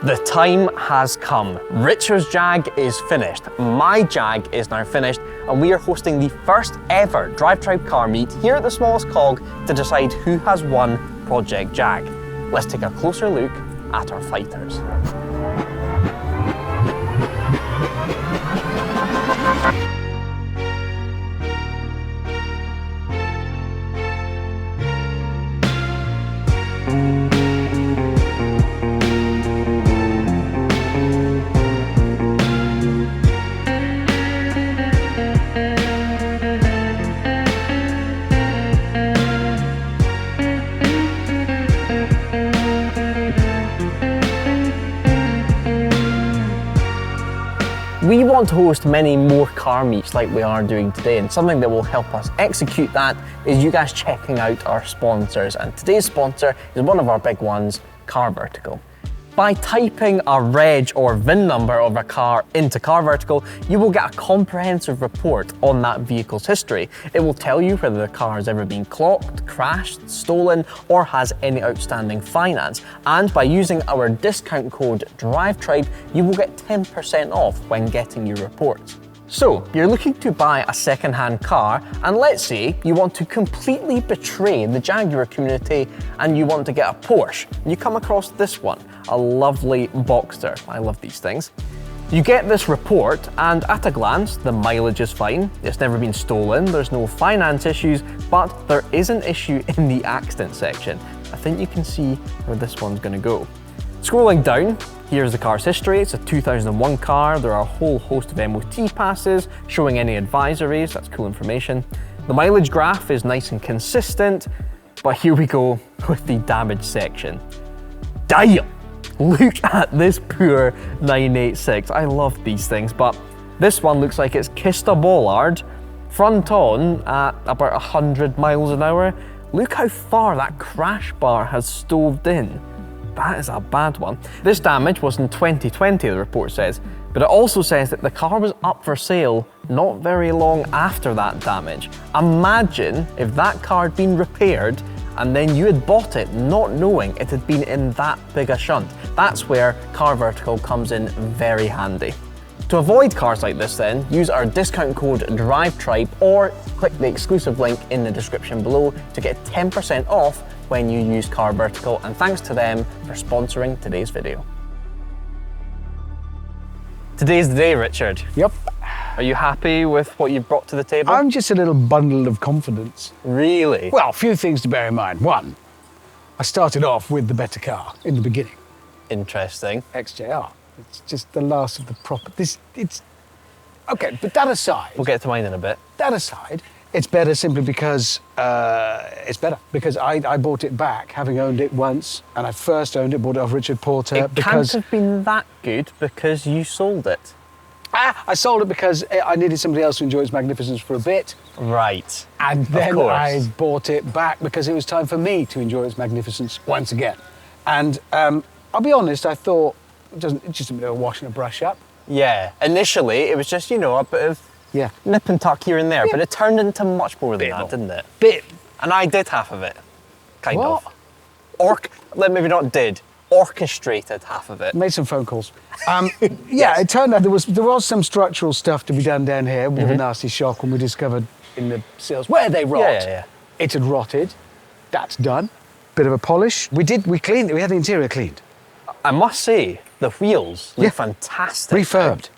The time has come. Richard's Jag is finished, my Jag is now finished, and we are hosting the first ever DriveTribe car meet here at the Smallest Cog to decide who has won Project Jag. Let's take a closer look at our fighters. We want to host many more car meets like we are doing today, and something that will help us execute that is you guys checking out our sponsors. And today's sponsor is one of our big ones, Car Vertical. By typing a reg or VIN number of a car into Car Vertical, you will get a comprehensive report on that vehicle's history. It will tell you whether the car has ever been clocked, crashed, stolen, or has any outstanding finance. And by using our discount code DriveTribe, you will get 10% off when getting your reports. So, you're looking to buy a second-hand car, and let's say you want to completely betray the Jaguar community and you want to get a Porsche. You come across this one, a lovely Boxster. I love these things. You get this report, and at a glance, the mileage is fine. It's never been stolen, there's no finance issues, but there is an issue in the accident section. I think you can see where this one's gonna go. Scrolling down, here's the car's history. It's a 2001 car. There are a whole host of MOT passes showing any advisories. That's cool information. The mileage graph is nice and consistent, but here we go with the damage section. Damn! Look at this poor 986. I love these things, but this one looks like it's kissed a bollard front on at about 100 miles an hour. Look how far that crash bar has stoved in. That is a bad one. This damage was in 2020, the report says, but it also says that the car was up for sale not very long after that damage. Imagine if that car had been repaired and then you had bought it not knowing it had been in that big a shunt. That's where Car Vertical comes in very handy. To avoid cars like this then, use our discount code DriveTribe or click the exclusive link in the description below to get 10% off when you use Car Vertical, and thanks to them for sponsoring today's video. Today's the day, Richard. Yep. Are you happy with what you've brought to the table? I'm just a little bundle of confidence. Really? Well, a few things to bear in mind. One, I started off with the better car in the beginning. Interesting. XJR. It's just the last of the proper. Okay, but that aside. We'll get to mine in a bit. That aside, it's better simply because I bought it back, having owned it once, and I first owned it, bought it off Richard Porter. It can't have been that good because you sold it. I sold it because I needed somebody else to enjoy its magnificence for a bit. Right. And then I bought it back because it was time for me to enjoy its magnificence once again. And I'll be honest, I thought, it's just a bit of a wash and a brush up. Yeah. Initially, it was just, a bit of nip and tuck here and there, but it turned into much more than that, didn't it? And I did half of it, kind of. Maybe not did, orchestrated half of it. Made some phone calls. It turned out there was some structural stuff to be done down here with a nasty shock when we discovered in the seals where they rot. It had rotted. That's done. Bit of a polish. We cleaned it. We had the interior cleaned. I must say, the wheels look fantastic. Refurbed.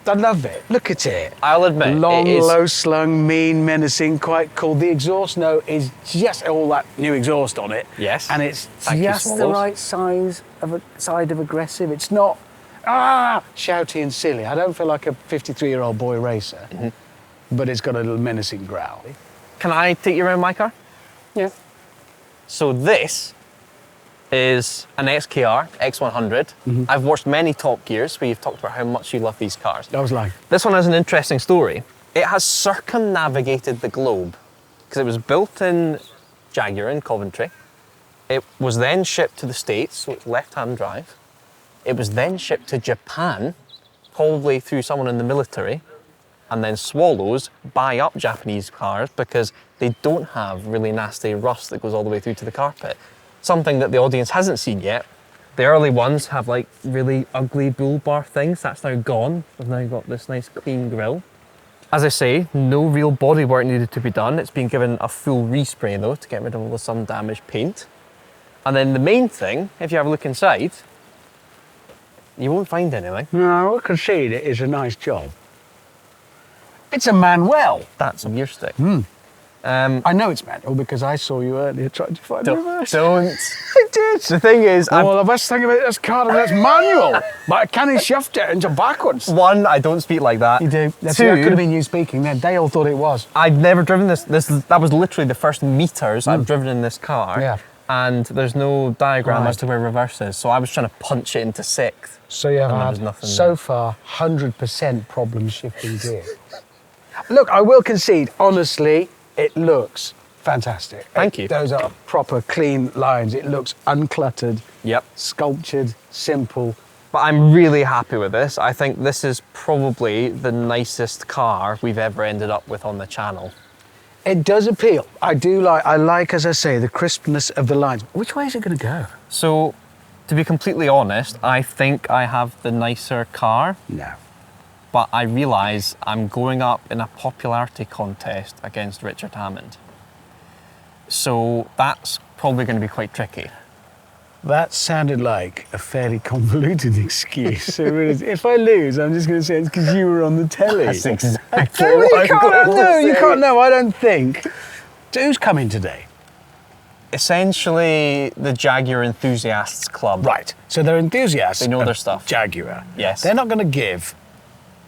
I love it. Look at it. I'll admit, long, low slung, mean, menacing, quite cool. The exhaust note is just all that new exhaust on it. Yes. And it's just the right size of side of aggressive. It's not shouty and silly. I don't feel like a 53-year-old boy racer, but it's got a little menacing growl. Can I take you around my car? Yeah. So this is an XKR X100. I've watched many Top Gears where you've talked about how much you love these cars. I was lying. This one has an interesting story. It has circumnavigated the globe because it was built in Jaguar in Coventry. It was then shipped to the States, so it's left-hand drive. It was then shipped to Japan, probably through someone in the military, and then Swallows buy up Japanese cars because they don't have really nasty rust that goes all the way through to the carpet. Something that the audience hasn't seen yet, The early ones have like really ugly bull bar things. That's now gone. We've now got this nice clean grille. As I say, no real bodywork needed to be done. It's been given a full respray though to get rid of all the sun damaged paint. And then the main thing, if you have a look inside, you won't find anything. No, I can see it is a nice job. It's a manual. That's a gear stick. I know it's manual because I saw you earlier trying to find the reverse. Don't. I did. The thing is, well, the best thing about this car is it's manual. But I can't shift it into backwards. one, I don't speak like that. You do. That's Two, that could have been you speaking then. They all thought it was. I've never driven this. That was literally the first meters I've driven in this car. Yeah. And there's no diagram Right. as to where reverse is. So I was trying to punch it into sixth. So you have And there had, was nothing so there. far, 100% problem shifting gear. Look, I will concede, honestly, it looks fantastic. Thank you. Those are proper, clean lines. It looks uncluttered, Yep. sculptured, simple. But I'm really happy with this. I think this is probably the nicest car we've ever ended up with on the channel. It does appeal. I like, as I say, the crispness of the lines. Which way is it going to go? So, to be completely honest, I think I have the nicer car, No. but I realise I'm going up in a popularity contest against Richard Hammond. So that's probably going to be quite tricky. That sounded like a fairly convoluted excuse. If I lose, I'm just going to say it's because you were on the telly. That's exactly No, what you I'm can't going to know. You say. can't know. I don't think. So who's coming today? Essentially, the Jaguar enthusiasts club. Right. So they're enthusiasts. They know of their stuff. Jaguar. Yes. They're not going to give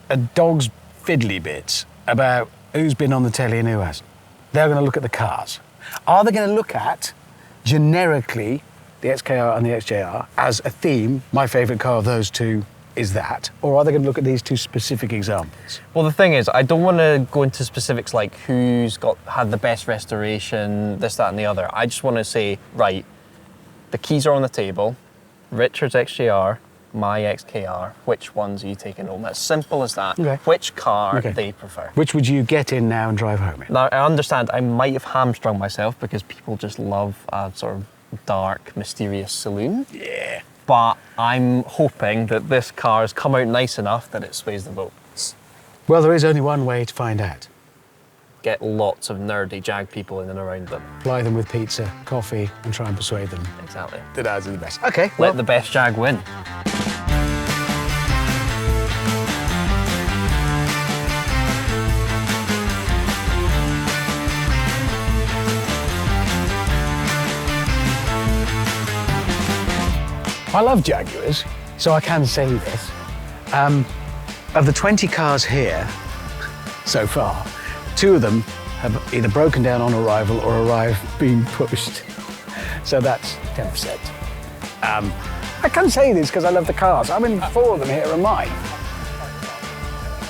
a dog's fiddly bits about who's been on the telly and who hasn't. They're going to look at the cars. Are they going to look at generically the XKR and the XJR as a theme? My favourite car of those two is that. Or are they going to look at these two specific examples? Well, the thing is, I don't want to go into specifics like who's had the best restoration, this, that, and the other. I just want to say, right, the keys are on the table. Richard's XJR, my XKR. Which ones are you taking home? As simple as that. Okay. Which car Okay. they prefer. Which would you get in now and drive home in? Now, I understand I might have hamstrung myself because people just love a sort of dark, mysterious saloon. Yeah. But I'm hoping that this car has come out nice enough that it sways the votes. Well, there is only one way to find out. Get lots of nerdy Jag people in and around them. Ply them with pizza, coffee, and try and persuade them Exactly. that ours are the best. Okay, well, Let the best Jag win. I love Jaguars, so I can say this. Of the 20 cars here so far, 2 of them have either broken down on arrival or arrived being pushed. So that's 10%. I can say this because I love the cars. I mean, 4 of them here are mine.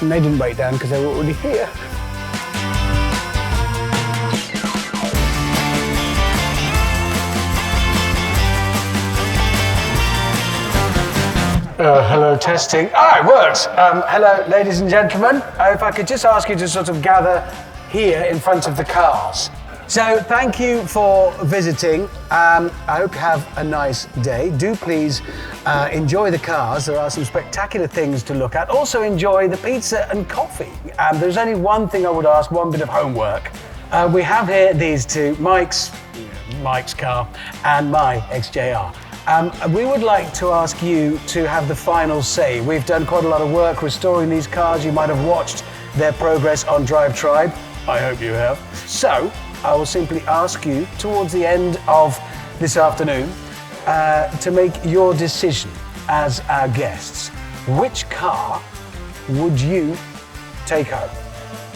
And they didn't break down because they were already here. Hello, testing. Ah, it works. Hello, ladies and gentlemen. If I could just ask you to sort of gather here in front of the cars. So, thank you for visiting. I hope you have a nice day. Do please enjoy the cars. There are some spectacular things to look at. Also, enjoy the pizza and coffee. There's only one thing I would ask, one bit of homework. We have here these two, Mike's car and my XJR. We would like to ask you to have the final say. We've done quite a lot of work restoring these cars. You might have watched their progress on DriveTribe. I hope you have. So, I will simply ask you towards the end of this afternoon to make your decision as our guests. Which car would you take home?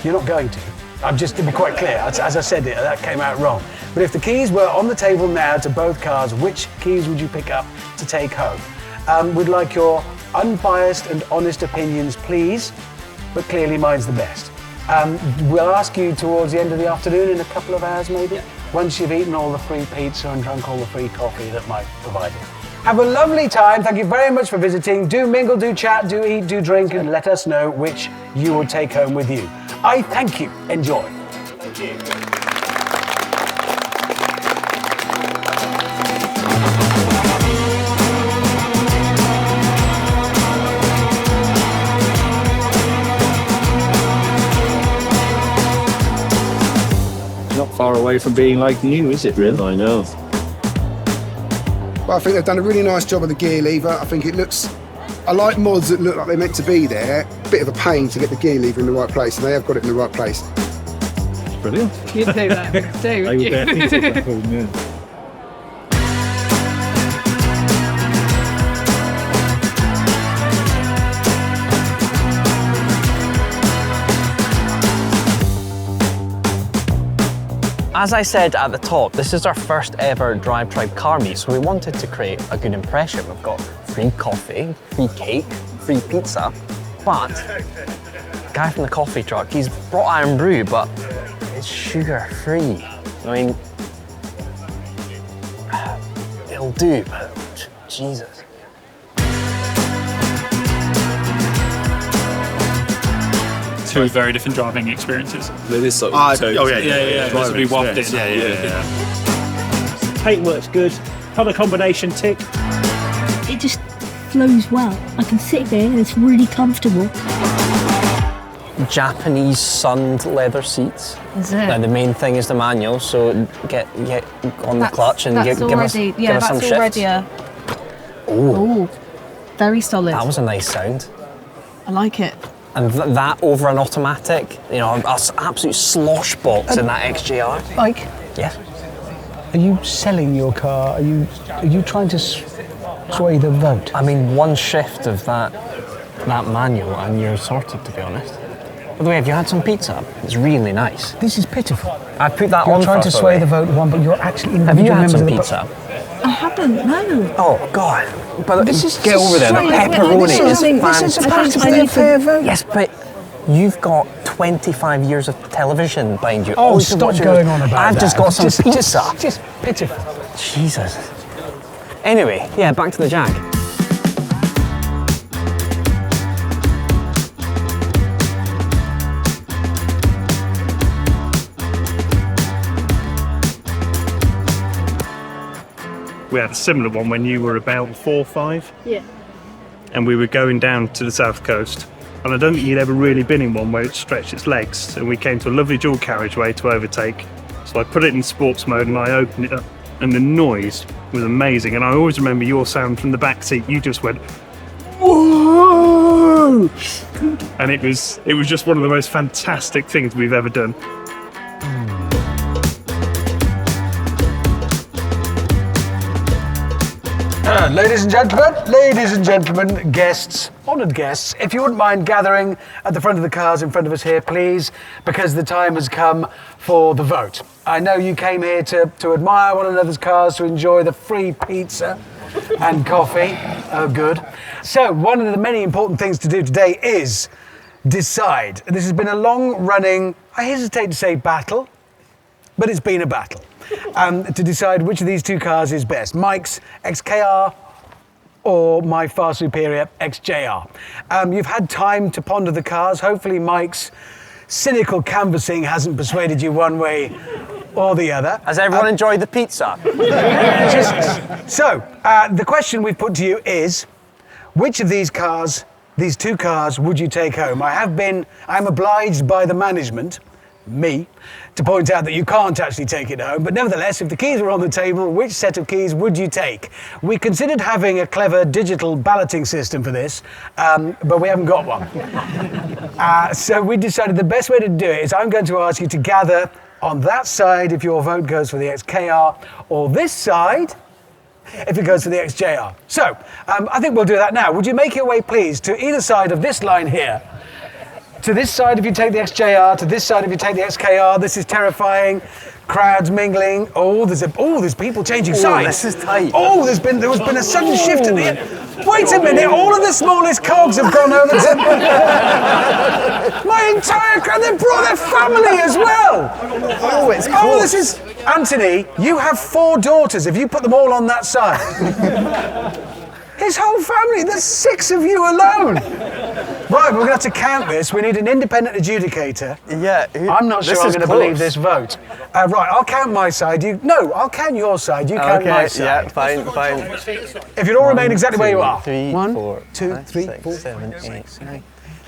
You're not going to. I'm just to be quite clear, as I said it, that came out wrong. But if the keys were on the table now to both cars, which keys would you pick up to take home? We'd like your unbiased and honest opinions, please, but clearly mine's the best. We'll ask you towards the end of the afternoon, in a couple of hours maybe, once you've eaten all the free pizza and drunk all the free coffee that Mike provided. Have a lovely time. Thank you very much for visiting. Do mingle, do chat, do eat, do drink, and let us know which you will take home with you. I thank you. Enjoy. Thank you. away from being like new, is it really? I know. But I think they've done a really nice job of the gear lever. I think it looks, I like mods that look like they're meant to be there. Bit of a pain to get the gear lever in the right place, and they have got it in the right place. Brilliant. You'd do that, too, I wouldn't would you? definitely take that home, yeah. As I said at the top, this is our first ever DriveTribe car meet, so we wanted to create a good impression. We've got free coffee, free cake, free pizza, but the guy from the coffee truck, he's brought Iron Brew, but it's sugar-free. I mean, it'll do, but Jesus. Two very different driving experiences. It is so. Yeah. This will be wafted. Yeah. Paint works good. Colour combination tick. It just flows well. I can sit there and it's really comfortable. Japanese sunned leather seats. Is it? Now the main thing is the manual, so get on the clutch and give us some shift. Already oh, very solid. That was a nice sound. I like it. And that over an automatic, you know, an absolute slosh box in that XJR. Mike, Yeah. are you selling your car? Are you trying to sway the vote? I mean, one shift of that manual and you're sorted, to be honest. By the way, have you had some pizza? It's really nice. This is pitiful. I put that You're on trying to first, sway by the way. vote one, but you're actually Have you individual had members some of the pizza? I haven't, no. Oh, God. But This is get over there. The sorry, pepperoni this is is supposed to fantastic. be a fair vote. Yes, but you've got 25 years of television behind you. Oh, All you can stop watch going on about I've that. just got some pizza. Just pitiful. Jesus. Anyway, yeah, back to the Jag. We had a similar one when you were about 4 or 5. Yeah. And we were going down to the south coast. And I don't think you'd ever really been in one where it stretched its legs. And we came to a lovely dual carriageway to overtake. So I put it in sports mode and I opened it up. And the noise was amazing. And I always remember your sound from the back seat. You just went, whoa! And it was just one of the most fantastic things we've ever done. Ladies and gentlemen, guests, honoured guests, if you wouldn't mind gathering at the front of the cars in front of us here, please, because the time has come for the vote. I know you came here to admire one another's cars, to enjoy the free pizza and coffee. Oh, good. So, one of the many important things to do today is decide. This has been a long-running, I hesitate to say battle, but it's been a battle. To decide which of these two cars is best, Mike's XKR or my far superior XJR. You've had time to ponder the cars. Hopefully Mike's cynical canvassing hasn't persuaded you one way or the other. Has everyone enjoyed the pizza? The question we've put to you is, which of these two cars would you take home? I'm obliged by the management, me, to point out that you can't actually take it home, but nevertheless, if the keys were on the table, which set of keys would you take? We considered having a clever digital balloting system for this, but we haven't got one. So we decided the best way to do it is I'm going to ask you to gather on that side if your vote goes for the XKR, or this side if it goes for the XJR. So, I think we'll do that now. Would you make your way, please, to either side of this line here? To this side if you take the XJR, to this side if you take the XKR. This is terrifying. Crowds mingling. There's people changing sides. This is tight. There was been a sudden shift at the end. Wait a minute, all of the smallest cogs have gone over to my entire crowd. They brought their family as well. It's cool. This is Anthony. You have 4 daughters. If you put them all on that side, his whole family. There's 6 of you alone. Right, we're going to have to count this. We need an independent adjudicator. Yeah. I'm not sure I'm going to believe this vote. Right, I'll count my side. I'll count your side. You count my side. Yeah, fine. If you'd all remain exactly where you are. 3, 1, 4, 2, 5, 3, 6, 4, 7, 8, 9.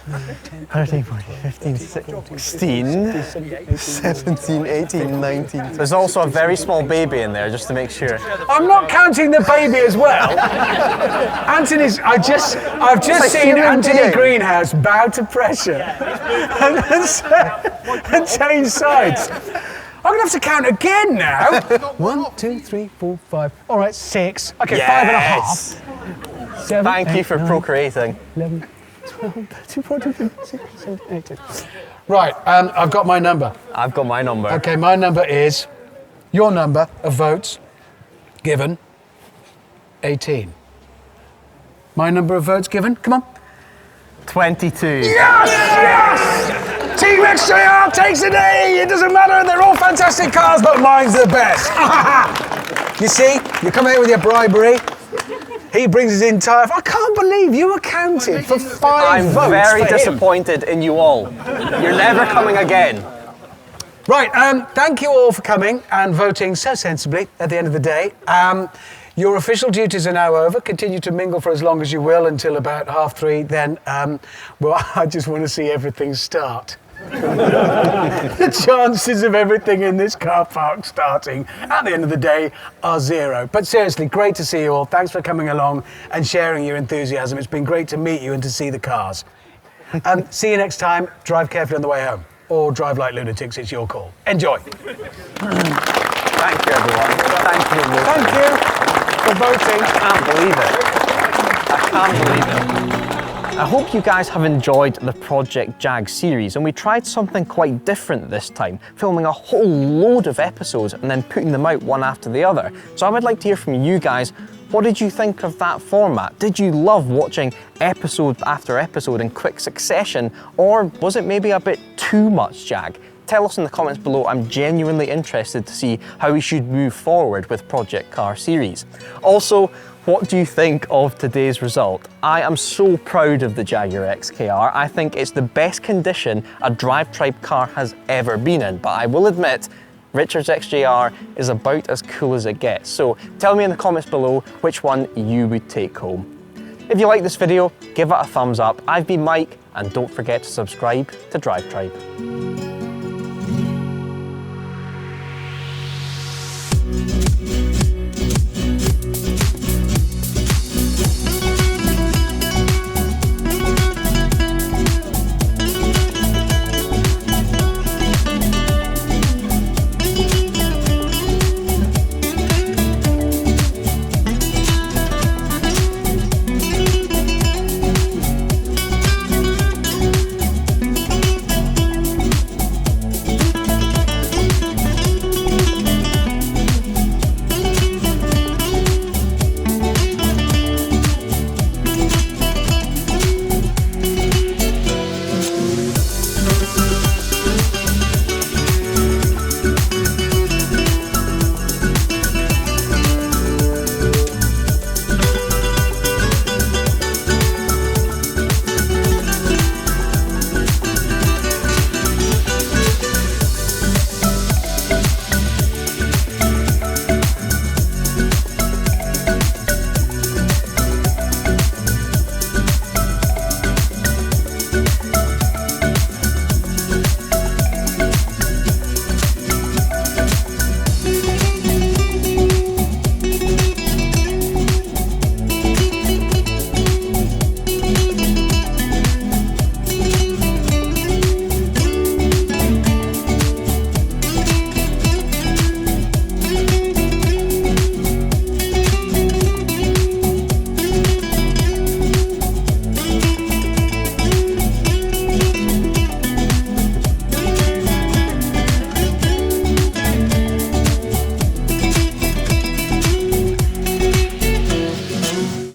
13, 14, 15, 16, 17, 18, 19. There's also a very small baby in there, just to make sure. I'm not counting the baby as well. Anthony's. I've just seen Anthony Greenhouse bow to pressure and change sides. I'm gonna have to count again now. 1, 2, 3, 4, 5. All right, 6. Okay, Yes. 5.5. 7, Thank 8, you for 9, procreating. 11, 12, 13, 14, 15, 16, 17, 18. Right, I've got my number. I've got my number. Okay, my number is your number of votes given, 18. My number of votes given, come on. 22. Yes! Yes! Team XJR takes the day! It doesn't matter, they're all fantastic cars, but mine's the best. You see, you come here with your bribery. He brings his entire... I can't believe you were counted for 5 votes. I'm very for him. disappointed in you all. You're never coming again. Right, thank you all for coming and voting so sensibly at the end of the day. Your official duties are now over. Continue to mingle for as long as you will until about 3:30. Then, well, I just want to see everything start. The chances of everything in this car park starting at the end of the day are 0. But seriously, great to see you all. Thanks for coming along and sharing your enthusiasm. It's been great to meet you and to see the cars. See you next time. Drive carefully on the way home. Or drive like lunatics, it's your call. Enjoy. Thank you, everyone. Thank you. Thank you for voting. I can't believe it. I can't believe it. I hope you guys have enjoyed the Project Jag series, and we tried something quite different this time, filming a whole load of episodes and then putting them out one after the other. So I would like to hear from you guys. What did you think of that format? Did you love watching episode after episode in quick succession, or was it maybe a bit too much Jag? Tell us in the comments below. I'm genuinely interested to see how we should move forward with Project Car series. Also, what do you think of today's result? I am so proud of the Jaguar XKR. I think it's the best condition a DriveTribe car has ever been in, but I will admit, Richard's XJR is about as cool as it gets. So tell me in the comments below which one you would take home. If you like this video, give it a thumbs up. I've been Mike, and don't forget to subscribe to DriveTribe.